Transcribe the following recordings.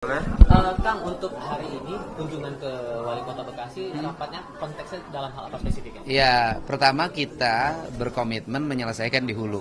Kang, untuk hari ini kunjungan ke Wali Kota Bekasi, rapatnya konteksnya dalam hal apa spesifiknya? Ya, pertama kita berkomitmen menyelesaikan di hulu.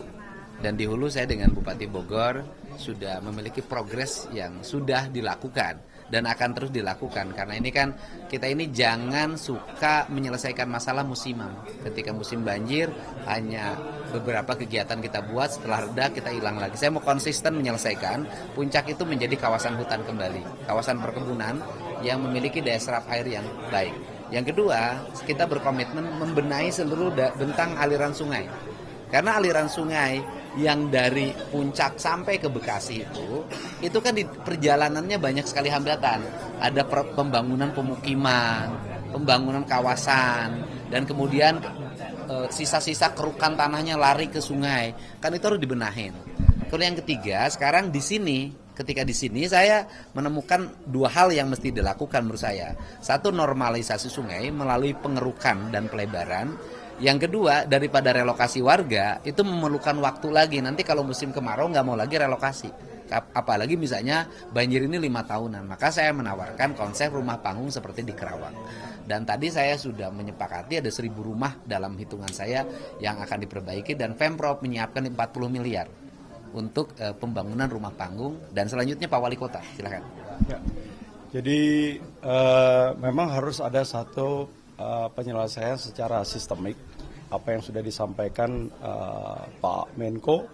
Dan di hulu saya dengan Bupati Bogor sudah memiliki progres yang sudah dilakukan dan akan terus dilakukan. Karena ini kan kita ini jangan suka menyelesaikan masalah musiman. Ketika musim banjir hanya beberapa kegiatan kita buat, setelah reda kita hilang lagi. Saya mau konsisten menyelesaikan. Puncak itu menjadi kawasan hutan kembali, kawasan perkebunan yang memiliki daya serap air yang baik. Yang kedua, kita berkomitmen membenahi seluruh bentang aliran sungai. Karena aliran sungai yang dari puncak sampai ke Bekasi itu kan di perjalanannya banyak sekali hambatan. Ada pembangunan pemukiman, pembangunan kawasan, dan kemudian sisa-sisa kerukan tanahnya lari ke sungai. Kan itu harus dibenahin. Kalau yang ketiga, sekarang di sini, ketika di sini saya menemukan dua hal yang mesti dilakukan menurut saya. Satu, normalisasi sungai melalui pengerukan dan pelebaran. Yang kedua, daripada relokasi warga, itu memerlukan waktu lagi. Nanti kalau musim kemarau nggak mau lagi relokasi. Apalagi misalnya banjir ini 5 tahunan. Maka saya menawarkan konsep rumah panggung seperti di Kerawang. Dan tadi saya sudah menyepakati ada 1.000 rumah dalam hitungan saya yang akan diperbaiki. Dan Pemprov menyiapkan 40 miliar untuk pembangunan rumah panggung. Dan selanjutnya Pak Wali Kota, silakan. Ya. Jadi memang harus ada satu penyelesaian secara sistemik apa yang sudah disampaikan Pak Menko,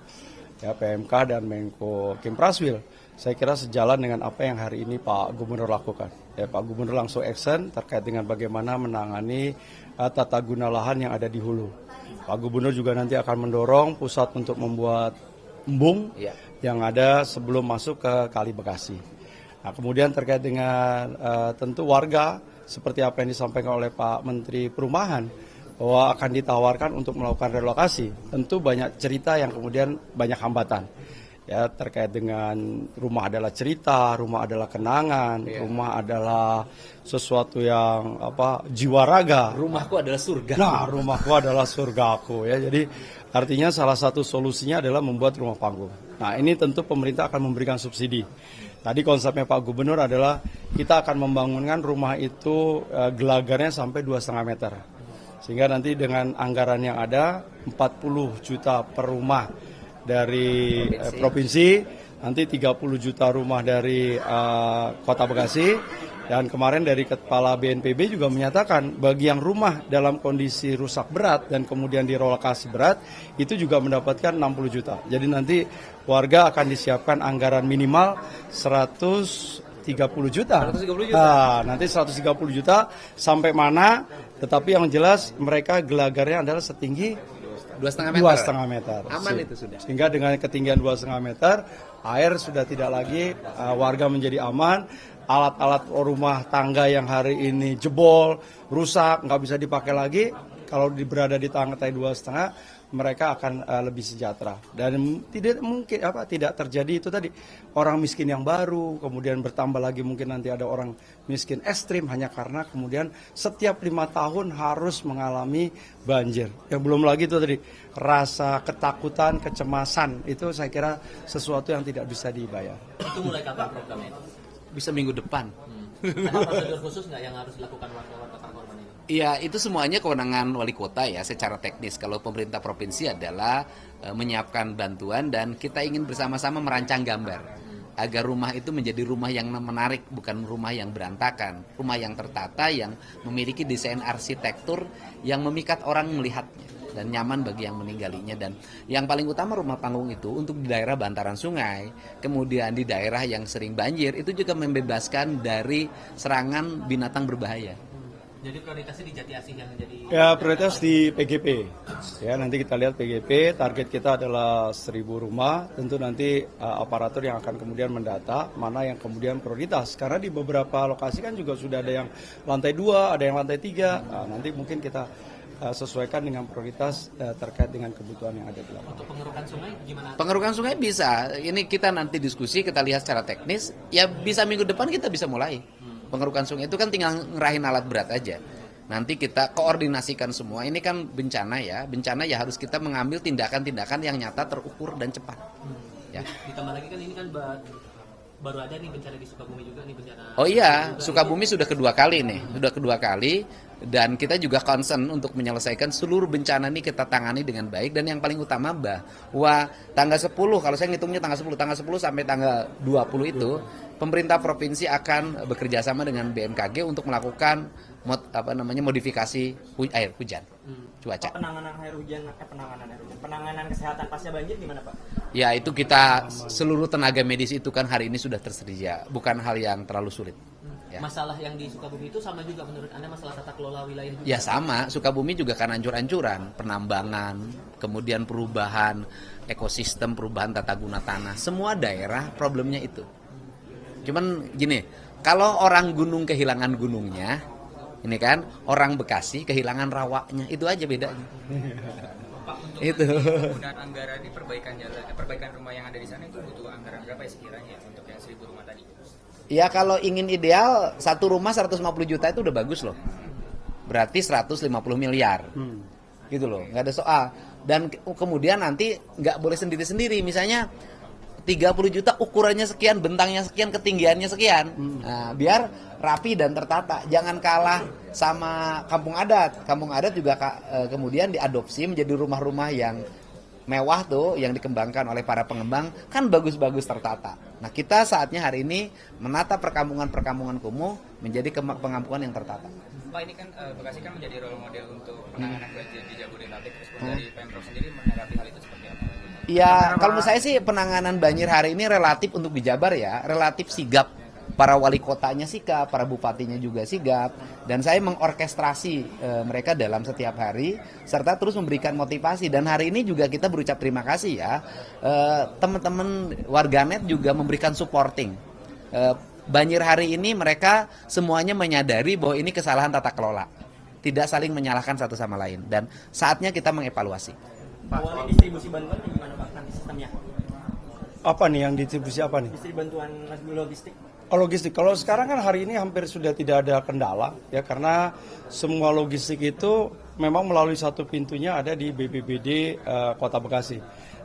ya, PMK dan Menko Kim Praswil. Saya kira sejalan dengan apa yang hari ini Pak Gubernur lakukan. Ya, Pak Gubernur langsung action terkait dengan bagaimana menangani tata guna lahan yang ada di hulu. Pak Gubernur juga nanti akan mendorong pusat untuk membuat embung yang ada sebelum masuk ke Kali Bekasi. Nah, kemudian terkait dengan tentu warga, seperti apa yang disampaikan oleh Pak Menteri Perumahan, bahwa akan ditawarkan untuk melakukan relokasi. Tentu banyak cerita yang kemudian banyak hambatan. Ya, terkait dengan rumah adalah cerita, rumah adalah kenangan, rumah adalah sesuatu yang jiwa raga. Rumahku adalah surga. Nah, rumahku adalah surgaku, ya. Jadi artinya salah satu solusinya adalah membuat rumah panggung. Nah, ini tentu pemerintah akan memberikan subsidi. Tadi konsepnya Pak Gubernur adalah kita akan membangunkan rumah itu gelagarnya sampai 2,5 meter. Sehingga nanti dengan anggaran yang ada 40 juta per rumah dari provinsi, nanti 30 juta rumah dari Kota Bekasi, dan kemarin dari Kepala BNPB juga menyatakan bagi yang rumah dalam kondisi rusak berat dan kemudian direlokasi berat itu juga mendapatkan 60 juta. Jadi nanti warga akan disiapkan anggaran minimal 130 juta. 130 juta. Nah, nanti 130 juta sampai mana? Tetapi yang jelas mereka gelagarnya adalah setinggi 2,5 meter. 2,5 meter. Aman itu sudah. Sehingga dengan ketinggian 2,5 meter, air sudah tidak lagi, warga menjadi aman. Alat-alat rumah tangga yang hari ini jebol, rusak, nggak bisa dipakai lagi. Kalau berada di lantai 2,5, mereka akan lebih sejahtera. Dan tidak mungkin tidak terjadi itu tadi orang miskin yang baru, kemudian bertambah lagi mungkin nanti ada orang miskin ekstrim hanya karena kemudian setiap 5 tahun harus mengalami banjir. Yang belum lagi itu tadi rasa ketakutan, kecemasan, itu saya kira sesuatu yang tidak bisa dibayar. Itu mulai kapan programnya? Bisa minggu depan. Ada prosedur khusus nggak yang harus dilakukan warga-warga korban ini? Iya, itu semuanya kewenangan wali kota ya secara teknis. Kalau pemerintah provinsi adalah menyiapkan bantuan dan kita ingin bersama-sama merancang gambar agar rumah itu menjadi rumah yang menarik, bukan rumah yang berantakan, rumah yang tertata, yang memiliki desain arsitektur yang memikat orang melihatnya dan nyaman bagi yang meninggalnya. Dan yang paling utama rumah panggung itu untuk di daerah bantaran sungai, kemudian di daerah yang sering banjir, itu juga membebaskan dari serangan binatang berbahaya. Jadi prioritasnya di Jati Asih yang jadi... Ya, prioritas di PGP. Ya, nanti kita lihat PGP, target kita adalah 1.000 rumah. Tentu nanti aparatur yang akan kemudian mendata mana yang kemudian prioritas. Karena di beberapa lokasi kan juga sudah ada yang lantai 2, ada yang lantai 3. Nah, nanti mungkin kita sesuaikan dengan prioritas terkait dengan kebutuhan yang ada di lapangan. Untuk pengerukan sungai gimana? Pengerukan sungai bisa. Ini kita nanti diskusi, kita lihat secara teknis. Ya bisa minggu depan kita bisa mulai. Pengerukan sungai itu kan tinggal ngerahin alat berat aja. Nanti kita koordinasikan semua. Ini kan bencana ya. Bencana ya harus kita mengambil tindakan-tindakan yang nyata, terukur dan cepat. Ya. Ditambah lagi kan ini kan baru ada nih bencana di Sukabumi juga nih bencana. Oh iya, juga Sukabumi sudah kedua kali nih, sudah kedua kali, dan kita juga concern untuk menyelesaikan seluruh bencana ini kita tangani dengan baik, dan yang paling utama bahwa tanggal 10, kalau saya ngitungnya tanggal 10 sampai tanggal 20 itu, pemerintah provinsi akan bekerja sama dengan BMKG untuk melakukan modifikasi air hujan, cuaca. Penanganan air hujan, penanganan kesehatan pasca banjir gimana Pak? Ya itu kita seluruh tenaga medis itu kan hari ini sudah tersedia, bukan hal yang terlalu sulit. Ya. Masalah yang di Sukabumi itu sama juga menurut Anda masalah tata kelola wilayah juga? Ya sama, Sukabumi juga kan hancur-hancuran, penambangan, kemudian perubahan ekosistem, perubahan tata guna tanah, semua daerah problemnya itu. Cuman gini, kalau orang gunung kehilangan gunungnya, ini kan orang Bekasi kehilangan rawaknya, itu aja bedanya. Pak, untuk Itu. penggunaan anggaran di perbaikan jalan, perbaikan rumah yang ada di sana itu butuh anggaran berapa ya sekiranya untuk yang 1.000 rumah tadi? Ya kalau ingin ideal, satu rumah 150 juta itu udah bagus loh. Berarti 150 miliar. Gitu loh, nggak ada soal. Dan kemudian nanti nggak boleh sendiri-sendiri, misalnya 30 juta ukurannya sekian, bentangnya sekian, ketinggiannya sekian. Nah, biar rapi dan tertata. Jangan kalah sama kampung adat. Kampung adat juga kemudian diadopsi menjadi rumah-rumah yang mewah tuh, yang dikembangkan oleh para pengembang, kan bagus-bagus tertata. Nah, kita saatnya hari ini menata perkampungan-perkampungan kumuh menjadi pengampungan yang tertata. Pak, ini kan Bekasi kan menjadi role model untuk penanganan banjir di Jabodetabek. Terus dari Pemprov sendiri menanggapi hal itu seperti apa? Ya, kalau menurut saya sih penanganan banjir hari ini relatif untuk di Jabar ya, relatif sigap. Para wali kotanya sigap, para bupatinya juga sigap. Dan saya mengorkestrasi mereka dalam setiap hari, serta terus memberikan motivasi. Dan hari ini juga kita berucap terima kasih ya. Teman-teman warganet juga memberikan supporting. Banjir hari ini mereka semuanya menyadari bahwa ini kesalahan tata kelola. Tidak saling menyalahkan satu sama lain. Dan saatnya kita mengevaluasi. Awalnya distribusi bantuan gimana Pak nanti sistemnya? Apa nih yang distribusi apa nih? Distribusi bantuan logistik? Oh, logistik. Kalau sekarang kan hari ini hampir sudah tidak ada kendala ya, karena semua logistik itu memang melalui satu pintunya ada di BPBD Kota Bekasi.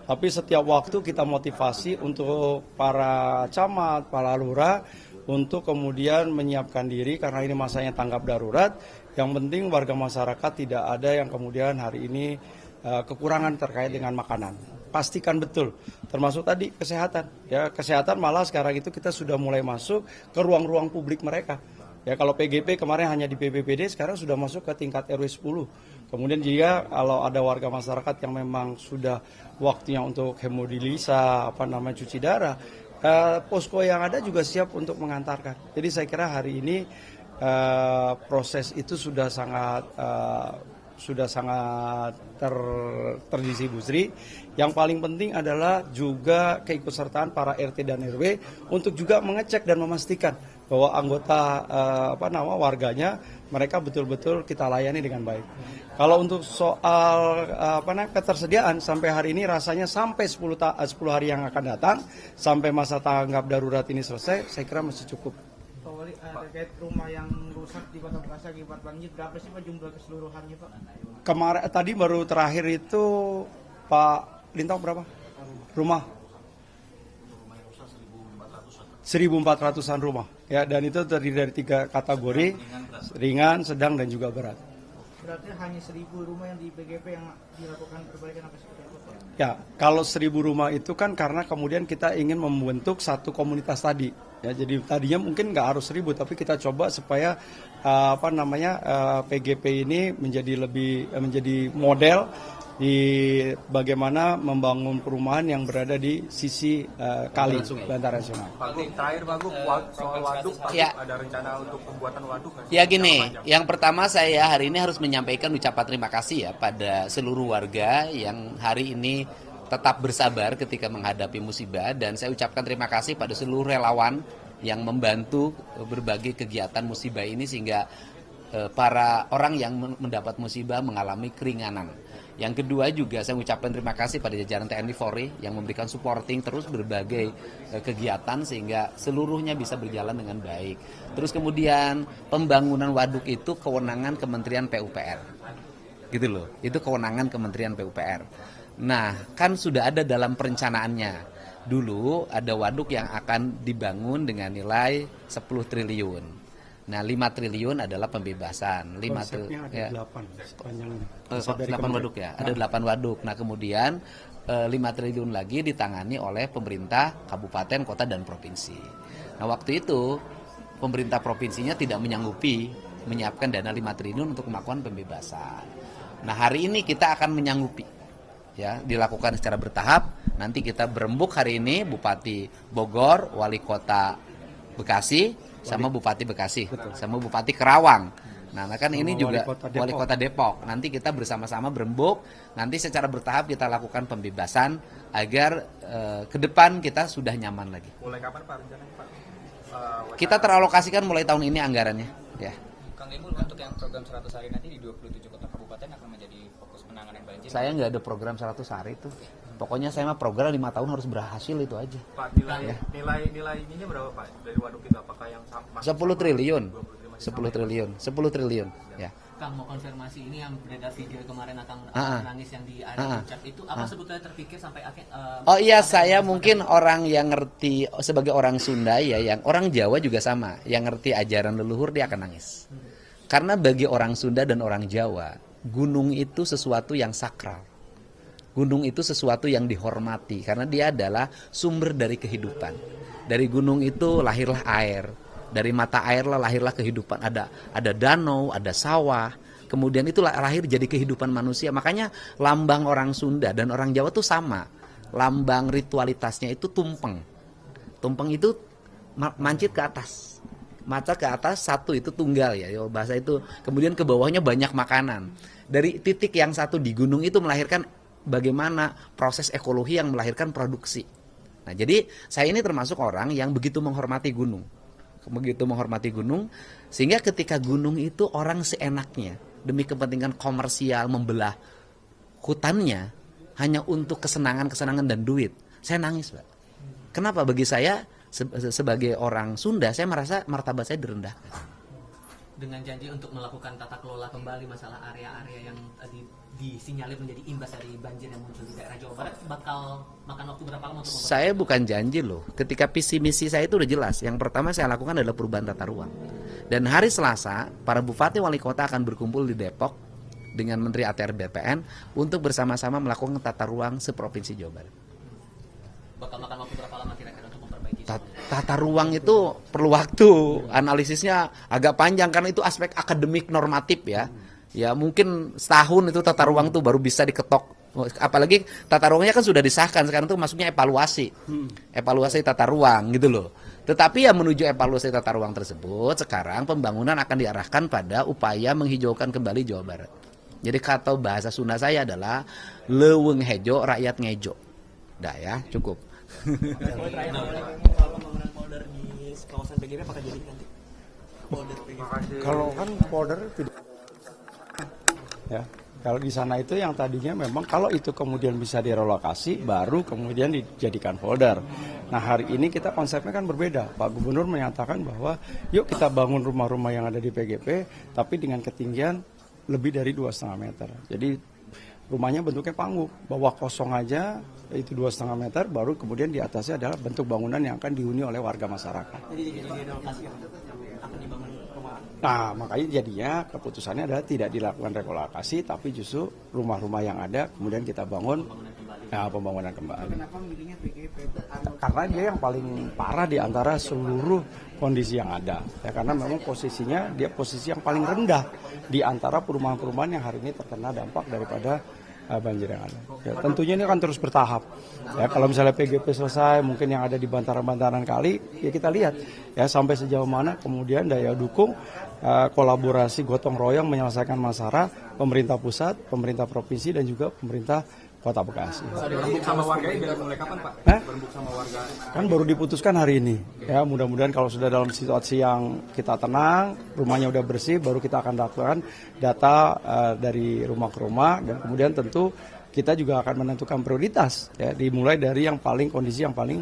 Tapi setiap waktu kita motivasi untuk para camat, para lurah untuk kemudian menyiapkan diri karena ini masanya tanggap darurat. Yang penting warga masyarakat tidak ada yang kemudian hari ini kekurangan terkait dengan makanan. Pastikan betul, termasuk tadi kesehatan. Ya, kesehatan malah sekarang itu kita sudah mulai masuk ke ruang-ruang publik mereka. Ya, kalau PGP kemarin hanya di BPBD, sekarang sudah masuk ke tingkat RW 10. Kemudian jika kalau ada warga masyarakat yang memang sudah waktunya untuk hemodilisa, cuci darah, posko yang ada juga siap untuk mengantarkan. Jadi saya kira hari ini proses itu sudah sangat terdistribusi. Yang paling penting adalah juga keikutsertaan para RT dan RW untuk juga mengecek dan memastikan bahwa anggota warganya mereka betul-betul kita layani dengan baik. Kalau untuk soal ketersediaan sampai hari ini rasanya sampai 10 hari yang akan datang sampai masa tanggap darurat ini selesai, saya kira masih cukup. Pak Wali, terkait rumah yang rusak di Kota Bekasi akibat banjir, berapa sih Pak jumlah keseluruhannya Pak? Kemarin tadi baru terakhir itu Pak Lintang berapa? Rumah 1.400-an rumah ya, dan itu terdiri dari 3 kategori, ringan, sedang, dan juga berat. Berarti hanya 1.000 rumah yang di PGP yang dilakukan perbaikan apa seperti apa Pak? Ya, kalau 1.000 rumah itu kan karena kemudian kita ingin membentuk satu komunitas tadi. Ya, jadi tadinya mungkin nggak harus 1.000, tapi kita coba supaya PGP ini menjadi model di bagaimana membangun perumahan yang berada di sisi kali bantaran sungai. Pak Gu, terakhir Pak Gu, soal waduk, Pak Ya. Gu, ada rencana untuk pembuatan waduk nggak sih? Ya gini, yang pertama saya hari ini harus menyampaikan ucapan terima kasih ya pada seluruh warga yang hari ini tetap bersabar ketika menghadapi musibah, dan saya ucapkan terima kasih pada seluruh relawan yang membantu berbagai kegiatan musibah ini sehingga para orang yang mendapat musibah mengalami keringanan. Yang kedua juga saya ucapkan terima kasih pada jajaran TNI Polri yang memberikan supporting terus berbagai kegiatan sehingga seluruhnya bisa berjalan dengan baik. Terus kemudian pembangunan waduk itu kewenangan Kementerian PUPR. Gitu loh. Itu kewenangan Kementerian PUPR. Nah, kan sudah ada dalam perencanaannya. Dulu ada waduk yang akan dibangun dengan nilai 10 triliun. Nah, 5 triliun adalah pembebasan. 5 Konsepnya ada ya. 8 sepanjang Konsep 8 waduk ya. Ada 8 waduk. Nah, kemudian 5 triliun lagi ditangani oleh pemerintah kabupaten, kota dan provinsi. Nah, waktu itu pemerintah provinsinya tidak menyanggupi menyiapkan dana 5 triliun untuk melakukan pembebasan. Nah, hari ini kita akan menyanggupi. Ya, dilakukan secara bertahap. Nanti kita berembuk hari ini Bupati Bogor, Wali Kota Bekasi, sama Bupati Bekasi, sama Bupati Kerawang. Nah, kan ini juga Wali Kota Depok. Nanti kita bersama-sama berembuk. Nanti secara bertahap kita lakukan pembebasan agar ke depan kita sudah nyaman lagi. Mulai kapan Pak rencananya Pak? Kita teralokasikan mulai tahun ini anggarannya. Ya. Kang Emul, untuk yang program 100 hari nanti di 27 kota kabupaten akan menjadi fokus penanganan banjir. Saya nggak ada program 100 hari itu. Pokoknya saya mah program 5 tahun harus berhasil itu aja. Pak, nilai ininya berapa Pak dari waduk itu? Apakah yang sama? 10 triliun. 10 triliun. 10 triliun. Ya. Kang, mau konfirmasi, ini yang beredar video kemarin Akang nangis yang di area puncak itu apa sebetulnya terpikir sampai Oh iya, saya mungkin orang yang ngerti sebagai orang Sunda ya, yang orang Jawa juga sama, yang ngerti ajaran leluhur dia akan nangis. Karena bagi orang Sunda dan orang Jawa, gunung itu sesuatu yang sakral. Gunung itu sesuatu yang dihormati karena dia adalah sumber dari kehidupan. Dari gunung itu lahirlah air. Dari mata air lahirlah kehidupan. Ada danau, ada sawah. Kemudian itu lahir jadi kehidupan manusia. Makanya lambang orang Sunda dan orang Jawa tuh sama. Lambang ritualitasnya itu tumpeng. Tumpeng itu mancit ke atas. Mata ke atas, satu itu tunggal ya. Bahasa itu. Kemudian ke bawahnya banyak makanan. Dari titik yang satu di gunung itu melahirkan bagaimana proses ekologi yang melahirkan produksi. Nah, jadi saya ini termasuk orang yang begitu menghormati gunung. Begitu menghormati gunung, sehingga ketika gunung itu orang seenaknya demi kepentingan komersial membelah hutannya hanya untuk kesenangan dan duit. Saya nangis, Pak. Kenapa? Bagi saya sebagai orang Sunda, saya merasa martabat saya direndahkan. Dengan janji untuk melakukan tata kelola kembali masalah area-area yang tadi disinyalir menjadi imbas dari banjir yang muncul di daerah Jawa Barat, bakal makan waktu berapa lama untuk Saya bukan janji loh. Ketika visi misi saya itu udah jelas. Yang pertama saya lakukan adalah perubahan tata ruang. Dan hari Selasa, para bupati wali kota akan berkumpul di Depok dengan Menteri ATR BPN untuk bersama-sama melakukan tata ruang seprovinsi Jawa Barat. bakal makan waktu berapa lama kira-kira untuk memperbaiki? Tata ruang itu perlu waktu, analisisnya agak panjang karena itu aspek akademik normatif ya. Ya mungkin setahun itu tata ruang tuh baru bisa diketok. Apalagi tata ruangnya kan sudah disahkan, sekarang tuh masuknya evaluasi. Evaluasi tata ruang gitu loh. Tetapi ya menuju evaluasi tata ruang tersebut, sekarang pembangunan akan diarahkan pada upaya menghijaukan kembali Jawa Barat. Jadi kata bahasa Sunda saya adalah leuweung hejo rakyat ngejo. Dah ya, cukup. Polder di kawasan PGP apakah jadi nanti? Polder PGP. Kalau kan polder tidak ya. Kalau di sana itu yang tadinya memang kalau itu kemudian bisa direlokasi baru kemudian dijadikan folder. Nah hari ini kita konsepnya kan berbeda. Pak Gubernur menyatakan bahwa yuk kita bangun rumah-rumah yang ada di PGP tapi dengan ketinggian lebih dari 2,5 meter. Jadi rumahnya bentuknya panggung, bawah kosong aja itu 2,5 meter, baru kemudian di atasnya adalah bentuk bangunan yang akan dihuni oleh warga masyarakat. Jadi direlokasi akan dibangun rumah. Nah, makanya jadinya keputusannya adalah tidak dilakukan relokasi, tapi justru rumah-rumah yang ada kemudian kita bangun pembangunan kembali. Kenapa milihnya PGP? Karena dia yang paling parah di antara seluruh kondisi yang ada. Ya, karena memang posisinya dia posisi yang paling rendah di antara perumahan-perumahan yang hari ini terkena dampak daripada banjir yang ada. Ya, tentunya ini akan terus bertahap. Ya, kalau misalnya PGP selesai, mungkin yang ada di bantaran-bantaran kali, ya kita lihat ya sampai sejauh mana kemudian daya dukung kolaborasi gotong royong menyelesaikan masalah pemerintah pusat, pemerintah provinsi dan juga pemerintah Kota Bekasi. Berembuk sama warga ini dari mulai kapan Pak? Berembuk sama warga. Kan baru diputuskan hari ini. Ya mudah-mudahan kalau sudah dalam situasi yang kita tenang, rumahnya udah bersih, baru kita akan lakukan data dari rumah ke rumah dan kemudian tentu kita juga akan menentukan prioritas. Ya dimulai dari yang paling kondisi yang paling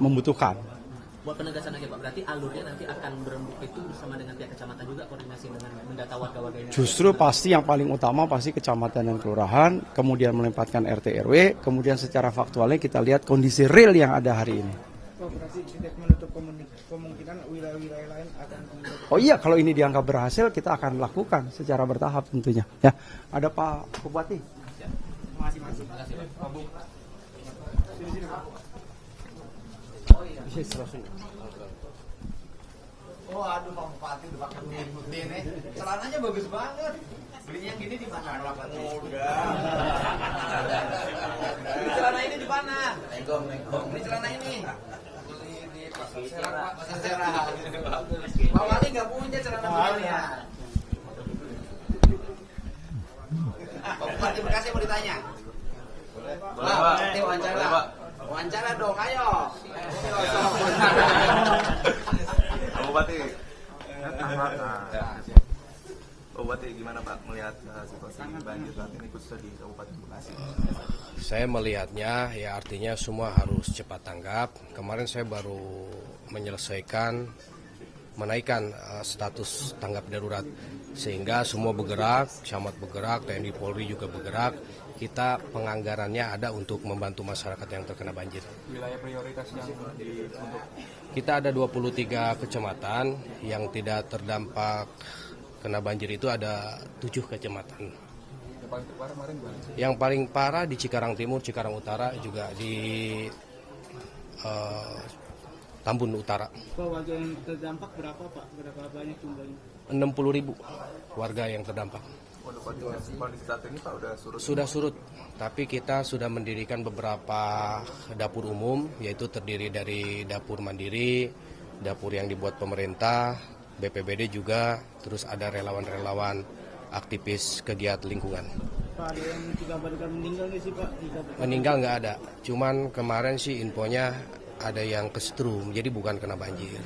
membutuhkan. Buat penegasan aja Pak, berarti alurnya nanti akan berembuk itu bersama dengan pihak kecamatan juga, koordinasi dengan mendata warga-warga ini. Justru pasti yang paling utama pasti kecamatan dan kelurahan, kemudian menempatkan RT RW, kemudian secara faktualnya kita lihat kondisi real yang ada hari ini. Pak, berarti tidak menutup kemungkinan wilayah-wilayah lain akan Oh iya, kalau ini dianggap berhasil kita akan lakukan secara bertahap tentunya. Ya, ada Pak Bupati. masing-masing. Oh aduh Pak Bupati udah pakai ngikutin nih. Celananya bagus banget. Belinya yang gini di mana? Udah. Beli celana ini di mana? Nenggong. Beli celana ini. Beli di Pasar Serah. Pak Wali nggak punya celana beginian. Pak Bupati Bekasi mau ditanya. Boleh. Pak, nanti wawancara. Wawancara dong, ayo. Pak Bupati. Pak Bupati gimana Pak melihat situasi banjir saat ini khususnya di Kabupaten Bekasi? Saya melihatnya ya artinya semua harus cepat tanggap. Kemarin saya baru menyelesaikan menaikkan status tanggap darurat sehingga semua bergerak, camat bergerak, TNI Polri juga bergerak. Kita penganggarannya ada untuk membantu masyarakat yang terkena banjir. Wilayah prioritas yang untuk Kita ada 23 kecamatan yang tidak terdampak kena banjir itu ada 7 kecamatan. yang paling terparah kemarin gimana? Yang paling parah di Cikarang Timur, Cikarang Utara, juga di Tambun Utara. Pak, warga yang terdampak berapa Pak? Berapa banyak jumlahnya? 60.000 warga yang terdampak. Waduh, kondisi saat ini Pak udah surut. Sudah surut, tapi kita sudah mendirikan beberapa dapur umum, yaitu terdiri dari dapur mandiri, dapur yang dibuat pemerintah, BPBD juga, terus ada relawan-relawan aktivis kegiat lingkungan. Pak, ada yang dikabarkan meninggal nggak sih Pak? Meninggal nggak ada, cuman kemarin sih infonya ada yang kesetrum, jadi bukan kena banjir.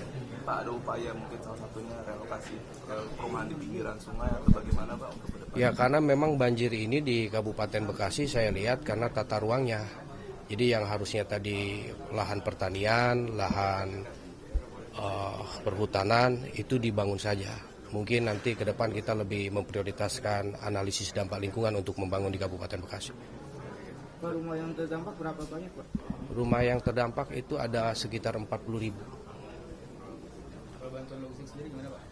Pak, ada upaya mungkin salah satunya relokasi ke perumahan di pinggiran sungai atau bagaimana Pak untuk ke depan? Ya karena memang banjir ini di Kabupaten Bekasi saya lihat karena tata ruangnya. Jadi yang harusnya tadi lahan pertanian, lahan perhutanan itu dibangun saja. Mungkin nanti ke depan kita lebih memprioritaskan analisis dampak lingkungan untuk membangun di Kabupaten Bekasi. Pak, rumah yang terdampak berapa banyak Pak? Rumah yang terdampak itu ada sekitar 40.000. Kalau bantuan logistik sendiri gimana Pak?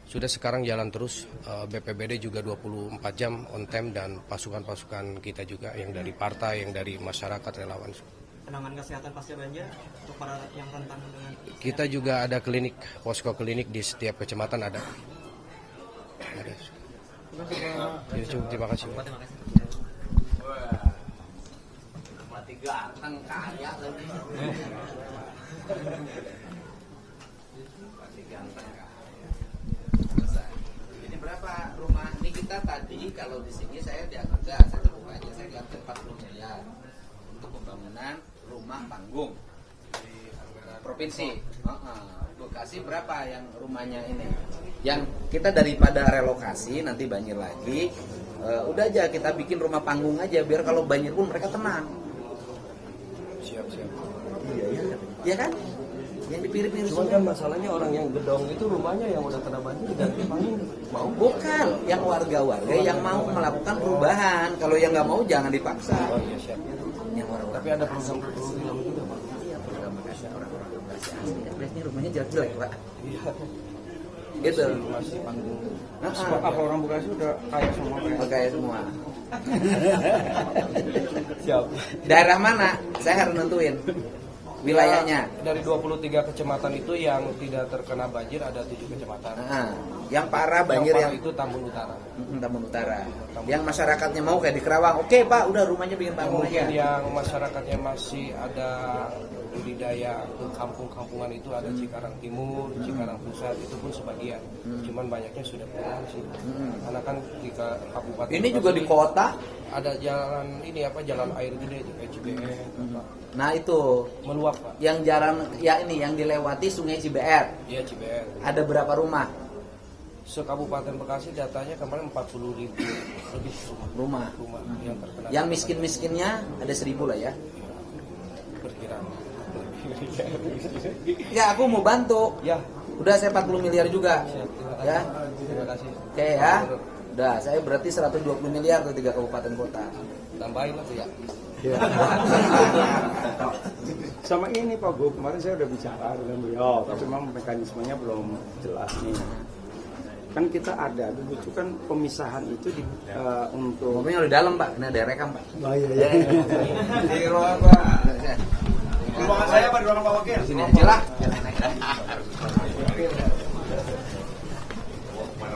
Sudah sekarang jalan terus. BPBD juga 24 jam on time dan pasukan-pasukan kita juga yang dari partai, yang dari masyarakat relawan. Penanganan kesehatan pasca banjir untuk para yang rentan dengan Kita juga ada klinik, posko klinik di setiap kecamatan ada. Ya, cukup, terima kasih. Mati ganteng kaya lagi. Mati ganteng kaya. Ini berapa rumah? Ini kita tadi kalau di sini saya dianggap saya terbuka aja, saya lihat 40 miliar untuk pembangunan rumah panggung di provinsi. Bekasi berapa yang rumahnya ini? Yang kita daripada relokasi nanti banjir lagi, udah aja kita bikin rumah panggung aja biar kalau banjir pun mereka tenang. Siap. Iya kan? Yang dipilih-pilih Cuman kan masalahnya orang yang gedong itu rumahnya yang udah kena banjir ganti panggung mau? Bukan, yang warga-warga yang mau melakukan perubahan. Kalau yang nggak mau jangan dipaksa. Oh iya siap. Yang orang-orang. Tapi ada program juga Pak. Iya, program Bekasi orang-orang Bekasi asli. Adresnya rumahnya jelek-jelek Pak. Iya. Gitu. Masih panggung. Apa orang Bekasi udah kaya semua Pak? Pakai semua. Siap. Daerah mana? Saya harus nentuin wilayahnya. Dari 23 kecamatan itu yang tidak terkena banjir ada 7 kecamatan. Yang parah banjir yang yang itu Tambun Utara. Tambun Utara. Yang masyarakatnya mau kayak di Kerawang. Oke Pak, udah rumahnya bikin panggung Mungkin aja. yang masyarakatnya masih ada budidaya ke kampung-kampungan itu ada Cikarang Timur, Cikarang Pusat itu pun sebagian. Cuman banyaknya sudah pulang sih. Karena kan di kabupaten Ini juga di kota. ada jalan ini apa jalan air gede kayak Cibeet. Nah itu Meluap Pak. yang jalan ya ini yang dilewati Sungai Cibeet. Iya Cibeet. Ada berapa rumah? Sekabupaten Bekasi datanya kemarin 40.000 lebih rumah yang terkena. Yang miskin-miskinnya ada 1.000 lah ya. Perkiraan. Ya, aku mau bantu. Ya, Udah saya 40 miliar juga. Ya. terima kasih. Oke ya. Udah, saya berarti 120 miliar tuh 3 kabupaten kota. Tambahin Mas ya. Ya. Sama ini Pak Gub, kemarin saya udah bicara dengan beliau, tapi memang mekanismenya belum jelas nih. Kan kita ada, dulu itu kan pemisahan itu untuk... Ngomongnya udah dalam Pak, ini ada rekam Pak. Oh iya. Di ruangan Pak. Ruangan saya apa di ruangan Pak Wakil? Di sini aja lah.